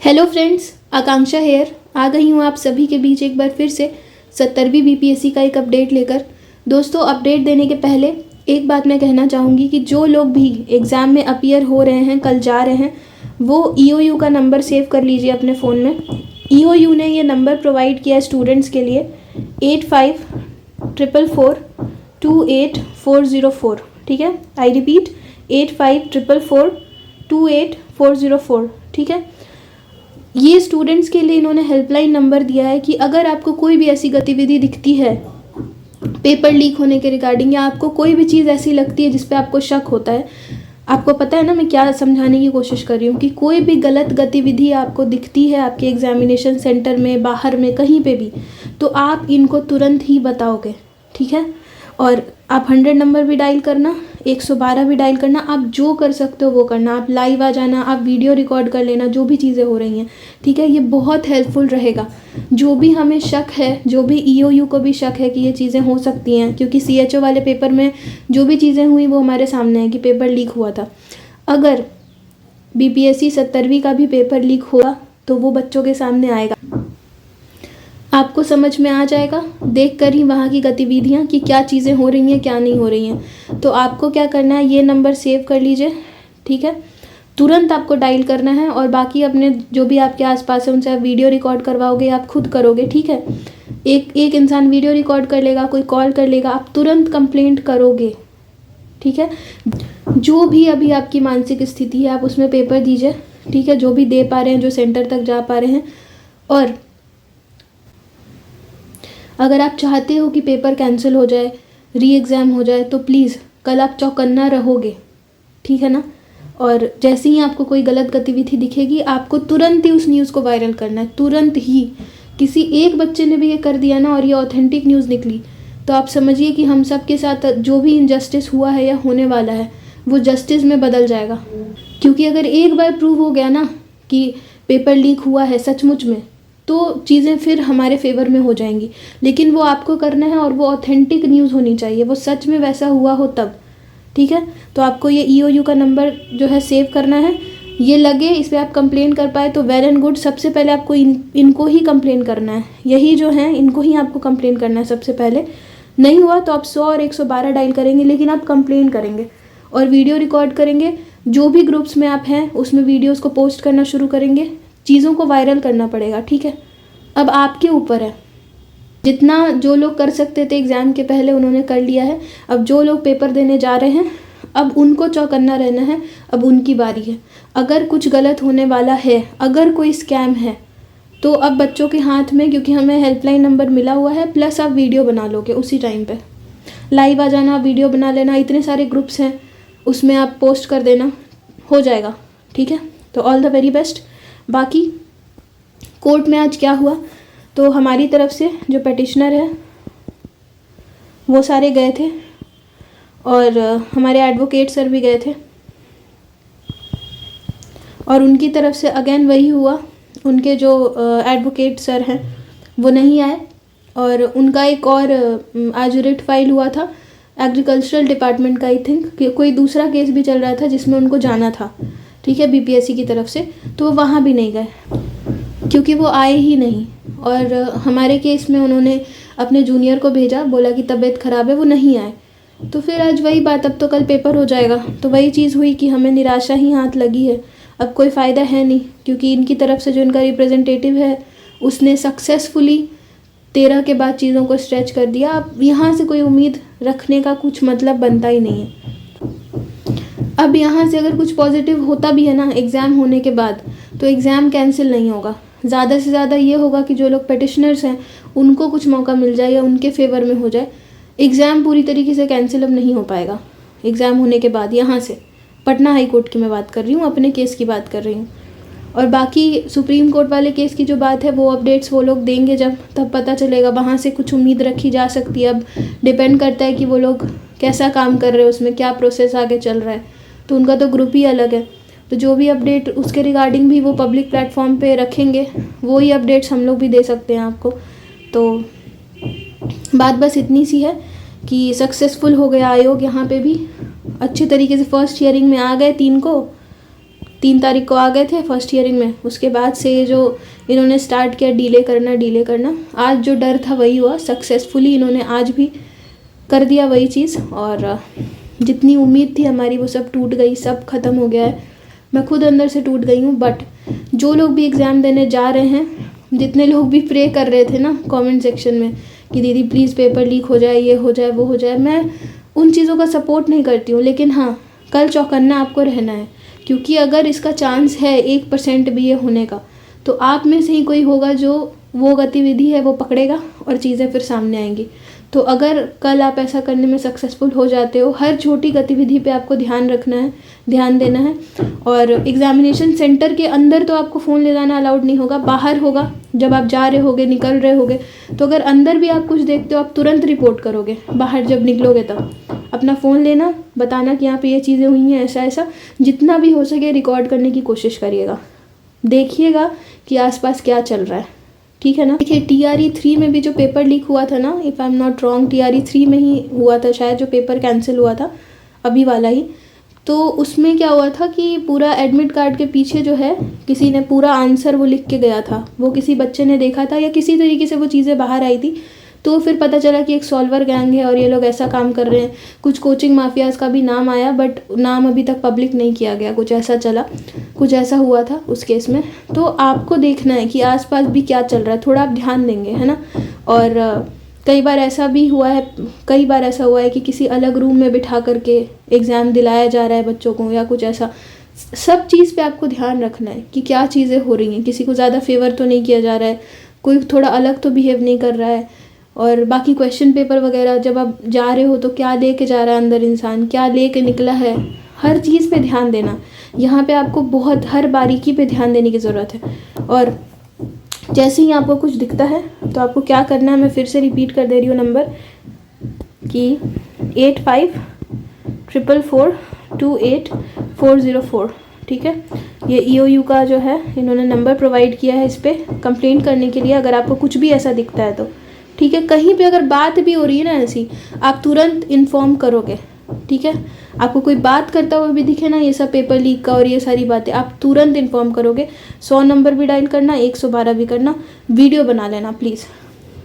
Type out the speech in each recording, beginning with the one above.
Hello friends, आकांक्षा hair आ गई हूँ आप सभी के बीच एक बार फिर से 70वीं बीपीएससी का एक अपडेट लेकर। दोस्तों, अपडेट देने के पहले एक बात मैं कहना चाहूँगी कि जो लोग भी एग्ज़ाम में अपीयर हो रहे हैं, कल जा रहे हैं, वो ईओयू का नंबर सेव कर लीजिए अपने फ़ोन में। ईओयू ने ये नंबर प्रोवाइड किया है स्टूडेंट्स के लिए 8544428404। ठीक है, आई रिपीट 8544428404। ठीक है, ये स्टूडेंट्स के लिए इन्होंने हेल्पलाइन नंबर दिया है कि अगर आपको कोई भी ऐसी गतिविधि दिखती है पेपर लीक होने के रिगार्डिंग, या आपको कोई भी चीज़ ऐसी लगती है जिस पे आपको शक होता है, आपको पता है ना मैं क्या समझाने की कोशिश कर रही हूँ, कि कोई भी गलत गतिविधि आपको दिखती है आपके एग्जामिनेशन सेंटर में, बाहर में, कहीं पे भी, तो आप इनको तुरंत ही बताओगे। ठीक है, और आप 100 नंबर भी डायल करना, 112 भी डायल करना, आप जो कर सकते हो वो करना, आप लाइव आ जाना, आप वीडियो रिकॉर्ड कर लेना जो भी चीज़ें हो रही हैं। ठीक है, ये बहुत हेल्पफुल रहेगा। जो भी हमें शक है, जो भी ईओयू को भी शक है कि ये चीज़ें हो सकती हैं, क्योंकि सीएचओ वाले पेपर में जो भी चीज़ें हुई वो हमारे सामने है कि पेपर लीक हुआ था। अगर बीपीएससी 70वीं का भी पेपर लीक हुआ तो वो बच्चों के सामने आएगा, आपको समझ में आ जाएगा देख कर ही वहाँ की गतिविधियाँ कि क्या चीज़ें हो रही हैं, क्या नहीं हो रही हैं। तो आपको क्या करना है, ये नंबर सेव कर लीजिए। ठीक है, तुरंत आपको डायल करना है, और बाकी अपने जो भी आपके आसपास है उनसे आप वीडियो रिकॉर्ड करवाओगे, आप खुद करोगे। ठीक है, एक इंसान वीडियो रिकॉर्ड कर लेगा, कोई कॉल कर लेगा, आप तुरंत कंप्लेंट करोगे। ठीक है, जो भी अभी आपकी मानसिक स्थिति है आप उसमें पेपर दीजिए। ठीक है, जो भी दे पा रहे हैं, जो सेंटर तक जा पा रहे हैं। और अगर आप चाहते हो कि पेपर कैंसिल हो जाए, री एग्ज़ाम हो जाए, तो प्लीज़ कल आप चौकन्ना रहोगे। ठीक है ना, और जैसे ही आपको कोई गलत गतिविधि दिखेगी आपको तुरंत ही उस न्यूज़ को वायरल करना है, तुरंत ही। किसी एक बच्चे ने भी ये कर दिया ना और ये ऑथेंटिक न्यूज़ निकली, तो आप समझिए कि हम सब के साथ जो भी इनजस्टिस हुआ है या होने वाला है वो जस्टिस में बदल जाएगा। क्योंकि अगर एक बार प्रूव हो गया ना कि पेपर लीक हुआ है सचमुच में, तो चीज़ें फिर हमारे फेवर में हो जाएंगी। लेकिन वो आपको करना है और वो ऑथेंटिक न्यूज़ होनी चाहिए, वो सच में वैसा हुआ हो तब। ठीक है, तो आपको ये ईओयू का नंबर जो है सेव करना है। ये लगे इस पर आप कंप्लेन कर पाए तो वेल एंड गुड। सबसे पहले आपको इनको ही कंप्लेन करना है, यही जो है इनको ही आपको कंप्लेन करना है सबसे पहले। नहीं हुआ तो आप 100 और 112 डायल करेंगे, लेकिन आप कंप्लेन करेंगे और वीडियो रिकॉर्ड करेंगे। जो भी ग्रुप्स में आप हैं उसमें वीडियोज़ को पोस्ट करना शुरू करेंगे, चीज़ों को वायरल करना पड़ेगा। ठीक है, अब आपके ऊपर है। जितना जो लोग कर सकते थे एग्ज़ाम के पहले उन्होंने कर लिया है। अब जो लोग पेपर देने जा रहे हैं अब उनको चौकन्ना रहना है, अब उनकी बारी है। अगर कुछ गलत होने वाला है, अगर कोई स्कैम है, तो अब बच्चों के हाथ में, क्योंकि हमें हेल्पलाइन नंबर मिला हुआ है, प्लस आप वीडियो बना लोगे उसी टाइम पे। लाइव आ जाना, वीडियो बना लेना, इतने सारे ग्रुप्स हैं उसमें आप पोस्ट कर देना, हो जाएगा। ठीक है, तो ऑल द वेरी बेस्ट। बाकी कोर्ट में आज क्या हुआ, तो हमारी तरफ से जो पेटिशनर है वो सारे गए थे, और हमारे एडवोकेट सर भी गए थे, और उनकी तरफ से अगेन वही हुआ। उनके जो एडवोकेट सर हैं वो नहीं आए, और उनका एक और आज रिट फाइल हुआ था एग्रीकल्चरल डिपार्टमेंट का, आई थिंक कि कोई दूसरा केस भी चल रहा था जिसमें उनको जाना था। ठीक है, बीपीएससी की तरफ से, तो वहाँ भी नहीं गए क्योंकि वो आए ही नहीं। और हमारे केस में उन्होंने अपने जूनियर को भेजा, बोला कि तबीयत ख़राब है, वो नहीं आए। तो फिर आज वही बात, अब तो कल पेपर हो जाएगा, तो वही चीज़ हुई कि हमें निराशा ही हाथ लगी है। अब कोई फ़ायदा है नहीं, क्योंकि इनकी तरफ से जो इनका रिप्रेजेंटेटिव है उसने सक्सेसफुली 13 के बाद चीज़ों को स्ट्रेच कर दिया। अब यहाँ से कोई उम्मीद रखने का कुछ मतलब बनता ही नहीं है। अब यहाँ से अगर कुछ पॉजिटिव होता भी है ना एग्ज़ाम होने के बाद, तो एग्ज़ाम कैंसिल नहीं होगा। ज़्यादा से ज़्यादा ये होगा कि जो लोग पेटिशनर्स हैं उनको कुछ मौका मिल जाए या उनके फेवर में हो जाए। एग्ज़ाम पूरी तरीके से कैंसिल अब नहीं हो पाएगा एग्ज़ाम होने के बाद। यहाँ से पटना हाई कोर्ट की मैं बात कर रही हूँ, अपने केस की बात कर रही हूँ। और बाकी सुप्रीम कोर्ट वाले केस की जो बात है वो अपडेट्स वो लोग देंगे जब, तब पता चलेगा। वहाँ से कुछ उम्मीद रखी जा सकती है। अब डिपेंड करता है कि वो लोग कैसा काम कर रहे हैं, उसमें क्या प्रोसेस आगे चल रहा है, तो उनका तो ग्रुप ही अलग है। तो जो भी अपडेट उसके रिगार्डिंग भी वो पब्लिक प्लेटफॉर्म पे रखेंगे, वो ही अपडेट्स हम लोग भी दे सकते हैं आपको। तो बात बस इतनी सी है कि सक्सेसफुल हो गया आयोग, यहाँ पे भी अच्छे तरीके से फर्स्ट हियरिंग में आ गए। 3 तारीख को आ गए थे फर्स्ट हियरिंग में, उसके बाद से जो इन्होंने स्टार्ट किया डिले करना, आज जो डर था वही हुआ, सक्सेसफुली इन्होंने आज भी कर दिया वही चीज़। और जितनी उम्मीद थी हमारी वो सब टूट गई, सब ख़त्म हो गया है। मैं खुद अंदर से टूट गई हूँ। बट जो लोग भी एग्ज़ाम देने जा रहे हैं, जितने लोग भी प्रे कर रहे थे ना कमेंट सेक्शन में कि दीदी प्लीज़ पेपर लीक हो जाए, ये हो जाए, वो हो जाए, मैं उन चीज़ों का सपोर्ट नहीं करती हूँ। लेकिन हाँ, कल चौकन्ना आपको रहना है, क्योंकि अगर इसका चांस है 1% भी ये होने का, तो आप में से ही कोई होगा जो वो गतिविधि है वो पकड़ेगा और चीज़ें फिर सामने आएंगी। तो अगर कल आप ऐसा करने में सक्सेसफुल हो जाते हो, हर छोटी गतिविधि पे आपको ध्यान रखना है, ध्यान देना है। और एग्ज़ामिनेशन सेंटर के अंदर तो आपको फ़ोन ले जाना अलाउड नहीं होगा, बाहर होगा जब आप जा रहे होगे, निकल रहे होगे। तो अगर अंदर भी आप कुछ देखते हो आप तुरंत रिपोर्ट करोगे, बाहर जब निकलोगे तब अपना फ़ोन लेना, बताना कि यहाँ पे ये चीज़ें हुई हैं, ऐसा ऐसा, जितना भी हो सके रिकॉर्ड करने की कोशिश करिएगा, देखिएगा कि आसपास क्या चल रहा है, ठीक है ना। देखिए TRE 3 में भी जो पेपर लीक हुआ था ना, if I am not wrong, TRE 3 में ही हुआ था शायद, जो पेपर कैंसिल हुआ था अभी वाला ही। तो उसमें क्या हुआ था कि पूरा एडमिट कार्ड के पीछे जो है किसी ने पूरा आंसर वो लिख के गया था, वो किसी बच्चे ने देखा था या किसी तरीके से वो चीज़ें बाहर आई थी। तो फिर पता चला कि एक सॉल्वर गैंग है और ये लोग ऐसा काम कर रहे हैं। कुछ कोचिंग माफियाज़ का भी नाम आया, बट नाम अभी तक पब्लिक नहीं किया गया, कुछ ऐसा चला, कुछ ऐसा हुआ था उस केस में। तो आपको देखना है कि आसपास भी क्या चल रहा है, थोड़ा आप ध्यान देंगे, है ना। और कई बार ऐसा हुआ है कि किसी अलग रूम में बिठा करके एग्ज़ाम दिलाया जा रहा है बच्चों को, या कुछ ऐसा। सब चीज़ पे आपको ध्यान रखना है कि क्या चीज़ें हो रही हैं, किसी को ज़्यादा फेवर तो नहीं किया जा रहा है, कोई थोड़ा अलग तो बिहेव नहीं कर रहा है। और बाकी क्वेश्चन पेपर वगैरह जब आप जा रहे हो तो क्या लेके जा रहा है अंदर इंसान, क्या लेके निकला है, हर चीज़ पे ध्यान देना। यहाँ पे आपको बहुत हर बारीकी पे ध्यान देने की ज़रूरत है। और जैसे ही आपको कुछ दिखता है तो आपको क्या करना है, मैं फिर से रिपीट कर दे रही हूँ नंबर कि 8544428404, ठीक है। ये EOU का जो है इन्होंने नंबर प्रोवाइड किया है इस पर कंप्लेंट करने के लिए, अगर आपको कुछ भी ऐसा दिखता है तो, ठीक है। कहीं पे अगर बात भी हो रही है ना ऐसी, आप तुरंत इन्फॉर्म करोगे, ठीक है। आपको कोई बात करता हुआ भी दिखे ना ये सब पेपर लीक का और ये सारी बातें, आप तुरंत इन्फॉर्म करोगे। 100 नंबर भी डायल करना, 112 भी करना, वीडियो बना लेना प्लीज़।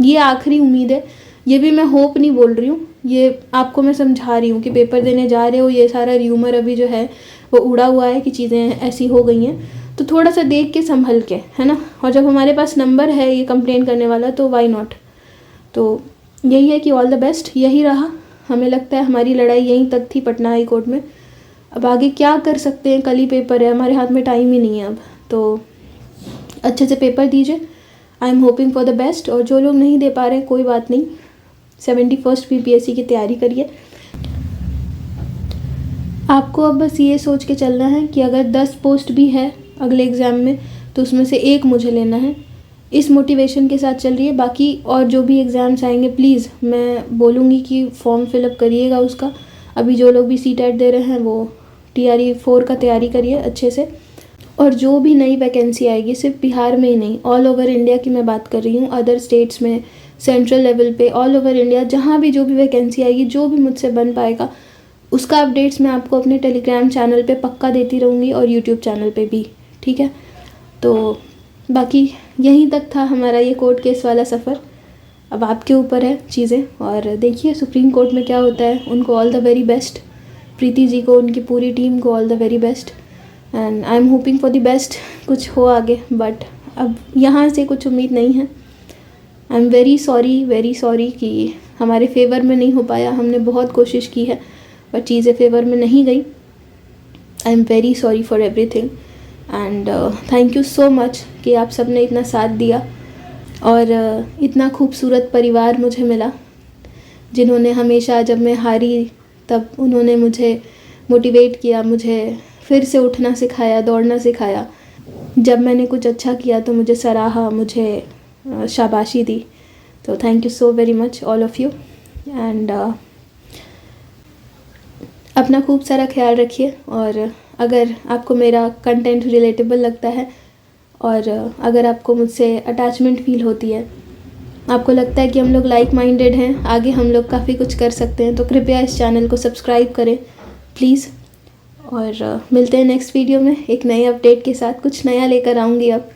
ये आखिरी उम्मीद है, ये भी मैं होप नहीं बोल रही हूँ, ये आपको मैं समझा रही हूँ कि पेपर देने जा रहे हो, ये सारा र्यूमर अभी जो है वो उड़ा हुआ है कि चीज़ें ऐसी हो गई हैं, तो थोड़ा सा देख के संभल के, है ना। और जब हमारे पास नंबर है ये कंप्लेन करने वाला तो वाई नॉट। तो यही है कि ऑल द बेस्ट, यही रहा। हमें लगता है हमारी लड़ाई यहीं तक थी पटना हाई कोर्ट में। अब आगे क्या कर सकते हैं, कल ही पेपर है, हमारे हाथ में टाइम ही नहीं है अब। तो अच्छे से पेपर दीजिए, I am hoping for the best. और जो लोग नहीं दे पा रहे कोई बात नहीं, 71st PPSC की तैयारी करिए। आपको अब बस ये सोच के चलना है कि अगर 10 पोस्ट भी है अगले एग्ज़ाम में तो उसमें से एक मुझे लेना है, इस मोटिवेशन के साथ चल रही है। बाकी और जो भी एग्ज़ाम्स आएंगे प्लीज़ मैं बोलूँगी कि फॉर्म फिलअप करिएगा उसका। अभी जो लोग भी CTET दे रहे हैं वो TRE 4 का तैयारी करिए अच्छे से। और जो भी नई वैकेंसी आएगी, सिर्फ बिहार में ही नहीं, ऑल ओवर इंडिया की मैं बात कर रही हूँ, अदर स्टेट्स में, सेंट्रल लेवल पे, ऑल ओवर इंडिया, जहाँ भी जो भी वैकेंसी आएगी, जो भी मुझसे बन पाएगा उसका अपडेट्स मैं आपको अपने टेलीग्राम चैनल पे पक्का देती रहूँगी और यूट्यूब चैनल पे भी, ठीक है। तो बाकी यहीं तक था हमारा ये कोर्ट केस वाला सफ़र। अब आपके ऊपर है चीज़ें, और देखिए सुप्रीम कोर्ट में क्या होता है। उनको all the very best, Preeti ji को, उनकी पूरी टीम को all the very best, and I am hoping for the best, कुछ हो आगे। बट अब यहाँ से कुछ उम्मीद नहीं है। आई एम वेरी सॉरी कि हमारे फेवर में नहीं हो पाया। हमने बहुत कोशिश की है बट चीज़ें फेवर में नहीं गई। I am very sorry for everything and thank you so much कि आप सब ने इतना साथ दिया और इतना खूबसूरत परिवार मुझे मिला, जिन्होंने हमेशा जब मैं हारी तब उन्होंने मुझे मोटिवेट किया, मुझे फिर से उठना सिखाया, दौड़ना सिखाया। जब मैंने कुछ अच्छा किया तो मुझे सराहा, मुझे शाबाशी दी। तो thank you so very much all of you and अपना खूब सारा ख्याल रखिए। और अगर आपको मेरा कंटेंट रिलेटेबल लगता है और अगर आपको मुझसे अटैचमेंट फील होती है, आपको लगता है कि हम लोग लाइक माइंडेड हैं, आगे हम लोग काफ़ी कुछ कर सकते हैं, तो कृपया इस चैनल को सब्सक्राइब करें प्लीज़। और मिलते हैं नेक्स्ट वीडियो में एक नए अपडेट के साथ, कुछ नया लेकर आऊँगी अब।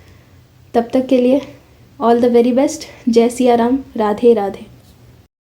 तब तक के लिए ऑल द वेरी बेस्ट। जय सिया राम, राधे राधे।